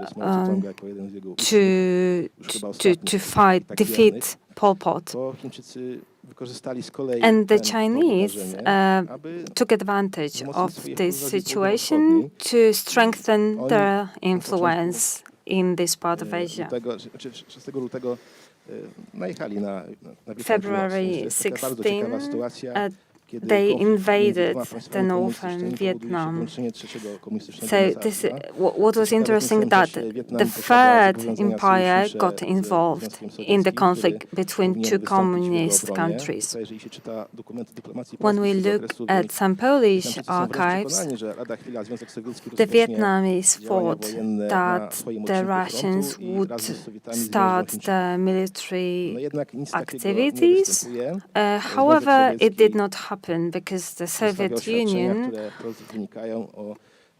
to fight, defeat Pol Pot. To Chińczycy wykorzystali z kolei And the to Chinese wydarzenie, aby took advantage wzmocnić of swoje this wpływy w situation Azji to strengthen Oni their na influence in this part of Asia. lutego, 6 lutego najechali na Wietnam February Północny. To jest taka bardzo ciekawa 16, sytuacja, kiedy they konflikt między invaded dwoma the państwami northern komunistycznymi powoduje się Vietnam. włączenie trzeciego komunistycznego So mocarstwa. this, what was Ciekawe, interesting w tym that czasie Wietnam the posiada Third zobowiązania Empire sojusznicze got ze involved Związkiem in the Sowieckim, conflict który between powinien two wystąpić w jego communist obronie. countries. Tutaj, jeżeli się czyta dokumenty dyplomacji When we polskiej z tego look okresu, at some Polish Wietnamczycy są wręcz archives, przekonani, że lada chwila Związek Sowiecki the rozpocznie Vietnamese działania thought wojenne na that swoim the odcinku Russians frontu i would wraz z Sowietami start zwiążą the No military jednak nic takiego nie activities. występuje. However, it Sowiecki did not happen because the przedstawia Soviet oświadczenia, Union które wprost wynikają,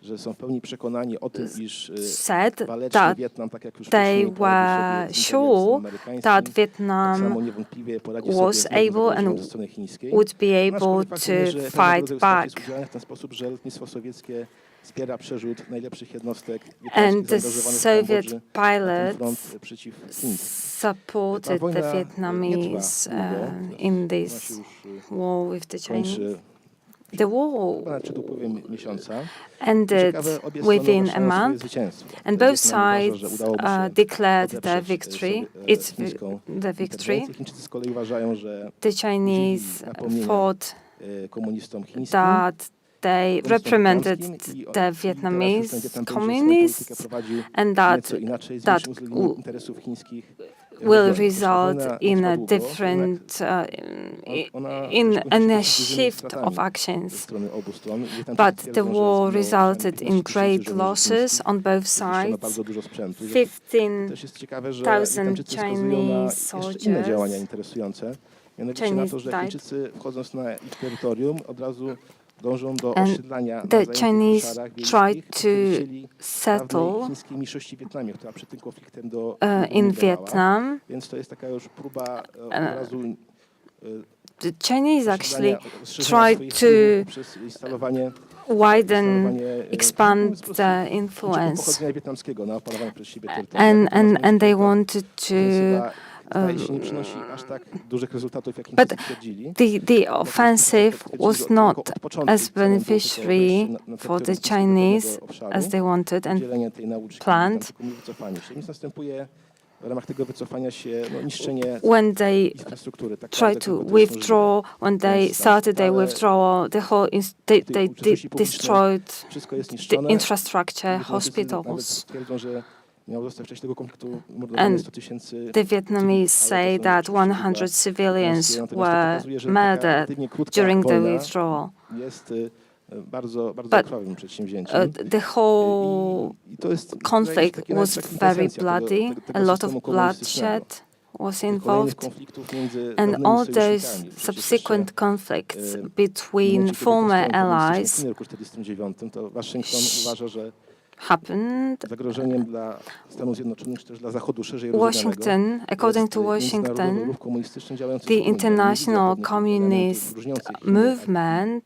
że są w pełni przekonani o tym, iż said waleczny that Wietnam, tak jak już they wcześniej were poradził sobie z sure imperializmem amerykańskim, that tak Vietnam samo niewątpliwie poradzi was sobie z able and zagrożeniem ze strony chińskiej. would be No, able aczkolwiek faktem jest, to że pewnego fight rodzaju wsparcie jest back. udzielane w ten sposób, że lotnictwo sowieckie wspiera przerzut najlepszych jednostek And the zaangażowanych w Soviet Kambodży na ten pilots front przeciw Chińskim. supported Ta wojna the nie Vietnamese trwa długo. in Ona this się już war with the Chinese. kończy The war ponad przed upływem miesiąca. ended Ciekawe, obie strony within a ogłaszają swoje month, zwycięstwo. and both Wietnam uważa, że sides udałoby się declared their odeprzeć victory. sobie, It's chińską the victory. interwencję. Chińczycy z kolei uważają, że The Chinese napomnienia fought komunistom chińskim. that they komunistom reprimanded wietnamskim i the teraz już Vietnamese ten Wietnam będzie swoją communists politykę prowadził and that nieco inaczej, z that większym uwzględnieniem interesów chińskich. will regionie. result Wojna in a trwa długo, different ona in skończy się a dużymi shift stratami of ze actions. strony obu stron. Wietnamczycy But twierdzą, the że war zginęło resulted przynajmniej in 15 great żołnierzy losses chińskich. on both Zniszczono sides. bardzo dużo sprzętu. I 15 też jest ciekawe, że 1000 Wietnamczycy wskazują na Chinese jeszcze inne działania soldiers. interesujące. Mianowicie na Chinese to, że died. Chińczycy wchodząc na ich terytorium od razu dążą do And osiedlania na the zajętych Chinese obszarach tried wiejskich to przedstawicieli settle dawnej chińskiej mniejszości w Wietnamie, która przed tym konfliktem in dominowała. Vietnam. Więc to jest taka już próba od razu The Chinese actually rozszerzenia tried swoich to wpływów poprzez instalowanie widen, expand the influence, pochodzenia wietnamskiego na opanowanie przez siebie terytorium. and they wanted to. Zdaje się, nie przynosi aż tak dużych rezultatów, jak But Chińczycy twierdzili. the offensive was not Od początku as celem było beneficiary tylko wejście na for the terytorium Chinese tego obszaru, as they wanted and udzielenie tej nauczki, planned. tam tylko wycofanie się. Więc następuje w ramach tego wycofania się niszczenie when they infrastruktury. Tak tried to withdraw, when they started their withdrawal, the whole they destroyed Wszystko jest the niszczone. infrastructure, Wietnamczycy hospitals. nawet twierdzą, że miało zostać w czasie tego konfliktu mordowane And 100 000 The Vietnamese say that 100 civilians were murdered during the withdrawal. Jest bardzo But, krwawym przedsięwzięciem. The whole I to jest conflict taka was taka very kwintesencja bloody. tego A lot of systemu komunistycznego. bloodshed was Kolejnych involved, konfliktów między and dawnymi all those sojusznikami. Przecież subsequent jeszcze conflicts w between momencie, kiedy former powstał komunistyczny allies Chin w roku 1949, to Waszyngton uważa, że happened. zagrożeniem dla Stanów Zjednoczonych, czy też dla Zachodu szerzej rozumianego Washington, according to jest międzynarodowy Washington, ruch komunistyczny działający the zupełnie international pewnych communist elementów różniących Chiny movement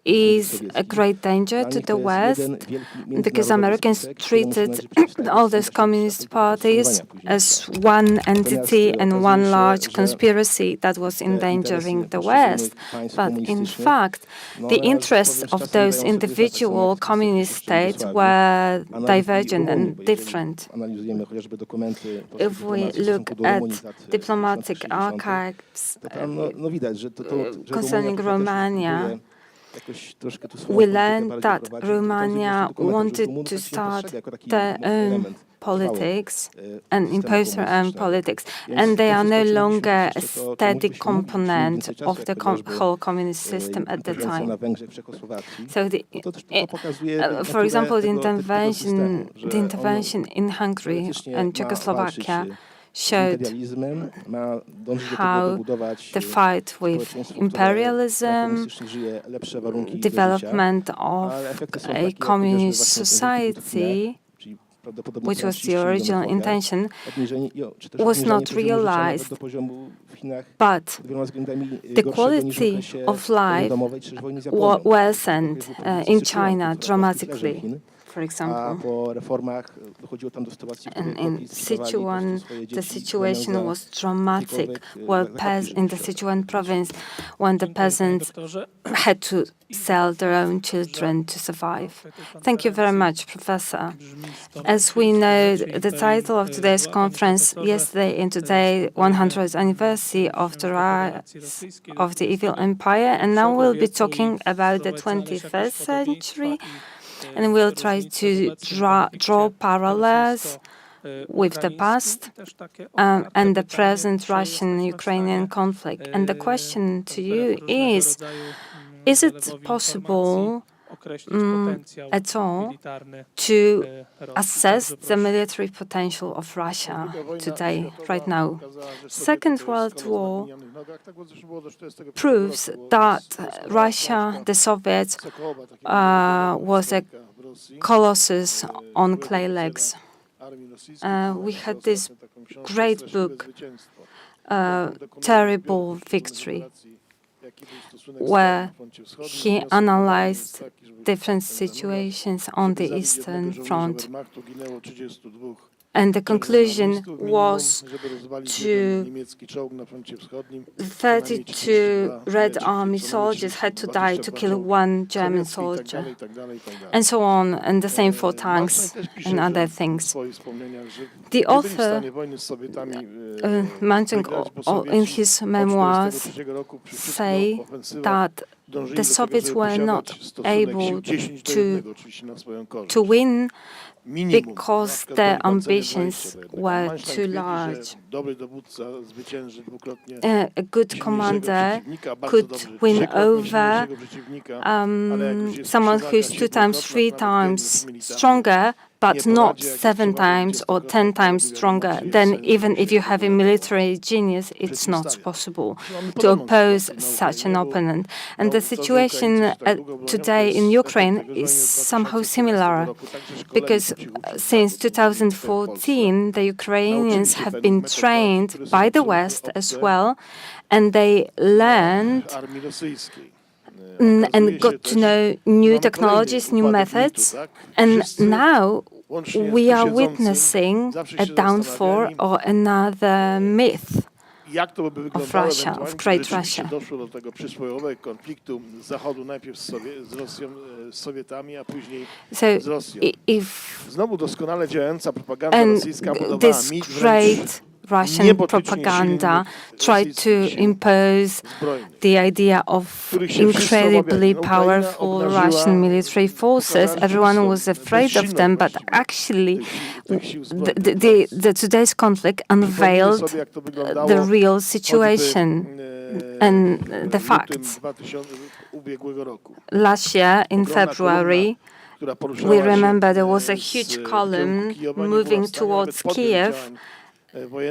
i is a great danger Dla to nich the to jest West jeden wielki because międzynarodowy Americans skutek, któremu się treated należy przeciwstawić all w these czasie communist tego parties powstania później. as one entity and okazuje one się, large że conspiracy that was te endangering interesy the poszczególnych West. państw But in komunistycznych, fact, no, the one interests z of czasem those dają sobie individual znać, tak samo communist jak states Jugosławii. were A nawet i divergent Rumunii, and bo jeżeli different. Analizujemy chociażby dokumenty If we look at diplomatic archives to tam no widać, że że concerning Rumunia Romania, jakoś troszkę tu swoją we politykę learned bardziej that prowadzić. To Romania pokazuje się w dokumentach, że wanted Rumunia to tak się start postrzega jako taki their mocny own element politics and impose their own politics, and they are no longer a static component of the whole communist system at the time. So, for example, the intervention in Hungary and Czechoslovakia showed how the fight with imperialism, development of a communist society, which was the original intention, was not realized, but the quality of life worsened in China dramatically. For example, and in Sichuan, the situation was dramatic. In the Sichuan province, when the peasants had to sell their own children to survive. Thank you very much, Professor. As we know, the title of today's conference, yesterday and today, 100th anniversary of the rise of the evil empire, and now we'll be talking about the 21st century. And we'll try to draw parallels with the past and the present Russian-Ukrainian conflict. And the question to you is it possible at all to assess the military potential of Russia today, right now? Second World War proves that Russia, the Soviets, was a colossus on clay legs. We had this great book, Terrible Victory, where he analyzed different situations on the Eastern Front. And the conclusion was to 32 Red Army soldiers had to die to kill one German soldier, and so on, and the same for tanks and other things. The author, mentioning in his memoirs, say that the Soviets were not able to win because their ambitions were too large. A good commander could win over someone who's 2 times, 3 times stronger, but not 7 times or 10 times stronger. Then even if you have a military genius, it's not possible to oppose such an opponent. And the situation today in Ukraine is somehow similar, because since 2014, the Ukrainians have been trained by the West as well, and they learned and got to know new technologies, new methods, and now we are witnessing a downfall or another myth of Russia, of Great Russia. Doszło do tego przysłowiowego konfliktu Zachodu najpierw z Sowietami, a później z Rosją. Znowu doskonale działająca propaganda rosyjska budowała mit wręcz Russian propaganda tried to impose the idea of incredibly powerful Russian military forces. Everyone was afraid of them, but actually the today's conflict unveiled the real situation and the facts. Last year, in February, we remember there was a huge column moving towards Kiev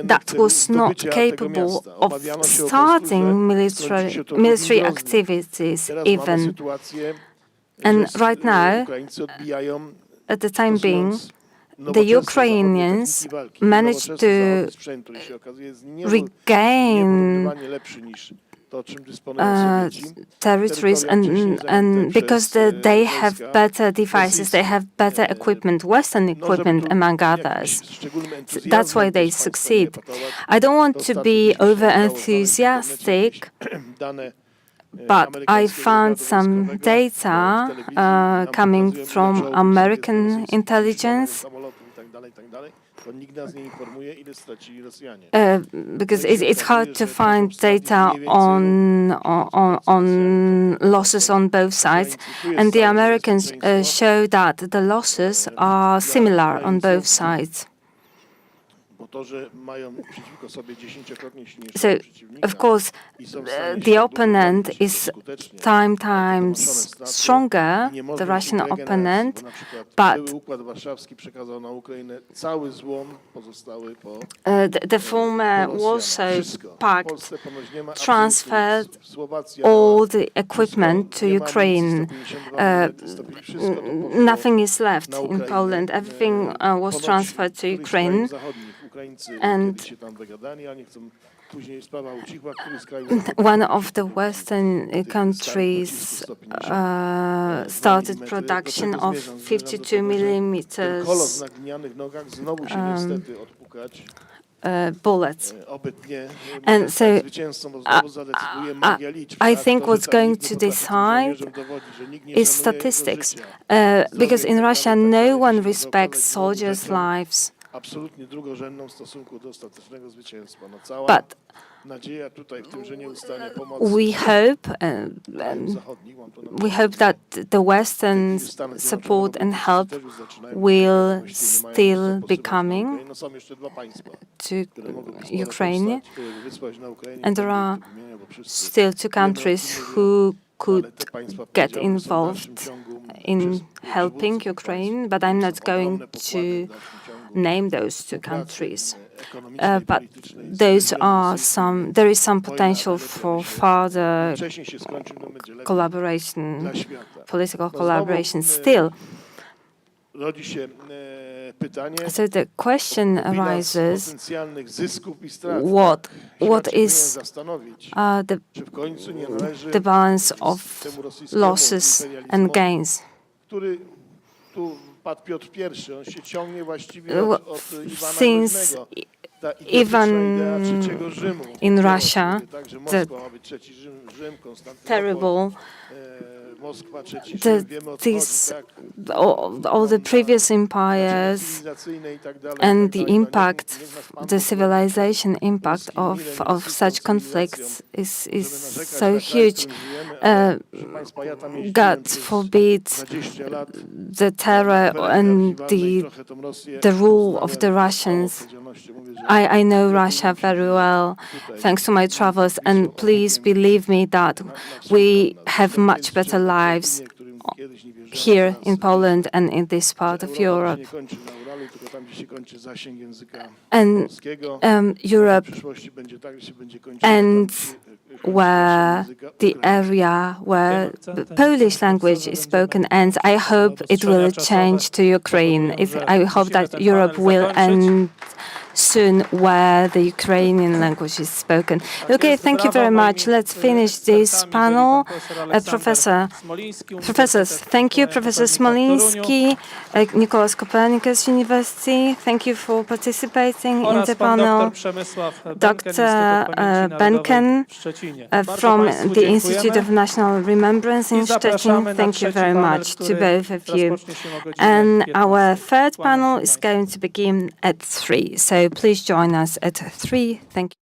that was not capable of starting military activities even. And right now, at the time being, the Ukrainians managed to regain territories, and because they have better devices, they have better equipment, Western equipment among others. So that's why they succeed. I don't want to be over-enthusiastic, but I found some data coming from American intelligence, because it's hard to find data on losses on both sides, and the Americans show that the losses are similar on both sides. to, że mają przeciwko sobie 10-krotnie So, silniejszego przeciwnika of course, i są w stanie the się opponent doprowadzić is skutecznie, times stronger, nie the można Russian regeneracji, opponent, bo na przykład but były Układ Warszawski przekazał na Ukrainę cały złom pozostały po the former po Warsaw Rosjanach. Wszystko. W Pact Polsce ponoć nie ma transferred absolutnie nic. Słowacja all dała the equipment to wszystko. Nie ma Ukraine. amunicji, 152 mm, stopili wszystko, to poszło Nothing is left na in Ukrainę. Poland. Everything was Ponoć transferred to któryś z Ukraine. krajów zachodnich Ukraińcy And kiedyś się tam wygadali, a nie chcą. Później sprawa ucichła, któryś z krajów zachodnich one of the Western tych countries starych pocisków 150, started 2 production milimetry. Do of tego zmierzam, 52 że ten kolos millimeters na glinianych nogach znowu się niestety odpukać. bullets. Oby nie And so, zwycięzcą, bo znowu zadecyduje magia liczb. I tak? think To, że what's tak going nikt nie to potrafi tym decide żołnierzom dowodzić, że nikt nie is szanuje jego statistics, życia. because in Zdrowia i Russia tak no dalej, one się może respects okazać znowu soldiers' rzeczą lives. absolutnie drugorzędną w stosunku do ostatecznego zwycięstwa. No, cała But nadzieja tutaj w tym, że nie ustanie pomoc we hope, krajów zachodnich, mam to na we hope that the Western support and help will still be coming No, są jeszcze dwa państwa, to które mogą sporo Ukraine, powstać, wysłać na Ukrainie, and there będą are ich wymieniał, bo wszyscy still two countries who ale could te państwa, get powiedziałbym, są w dalszym involved ciągu in przez helping przywódców Ukraine, państw, but I'm są not going ogromne to pokłady w dalszym ciągu name those two pracy countries. ekonomicznej, But politycznej z those prezydentem are rosyjskim. some, there is some Wojna potential najlepiej for się- further wcześniej się skończy, to będzie lepiej collaboration, dla świata. political No collaboration. znowu, Still, rodzi się pytanie so the question o bilans arises, potencjalnych zysków i strat. what Świat się powinien is zastanowić, the czy w końcu nie należy the balance of temu rosyjskiemu losses and imperializmowi, gains. który tu padł Piotr I, on się ciągnie właściwie od Iwana Since Groźnego. Ta Iwan idiotyczna idea trzeciego Rzymu. in Teraz Russia, mówię tak, że Moskwa ma być trzeci Rzym, Konstantynopol, terrible, Moskwa, trzeci the, Rzym, wiemy o co chodzi, these, tak? all the previous empires Cywilizacyjne i tak dalej, and i tak the dalej. No, impact, niech nas Pan the Bóg civilization impact polskim of mirem i such rosyjską conflicts cywilizacją, is żeby narzekać so na kraj, w huge. którym żyjemy, ale, proszę Państwa, ja tam jeździłem God przez forbid 20 lat, the terror and the rule of the Russians. I know Russia very well, thanks to my travels, and please believe me that we have much better lives here in Poland and in this part of Europe. And Europe ends where the area where the Polish language is spoken ends. I hope it will change to Ukraine. I hope that Europe will end soon where the Ukrainian language is spoken. Okay, thank you very much. Let's finish this panel. Professors, thank you. Professor Smoliński, Nicholas Copernicus University, thank you for participating in the panel. Dr. Benken from the Institute of National Remembrance in Szczecin, thank you very much to both of you. And our third panel is going to begin at 3, so please join us at 3. Thank you.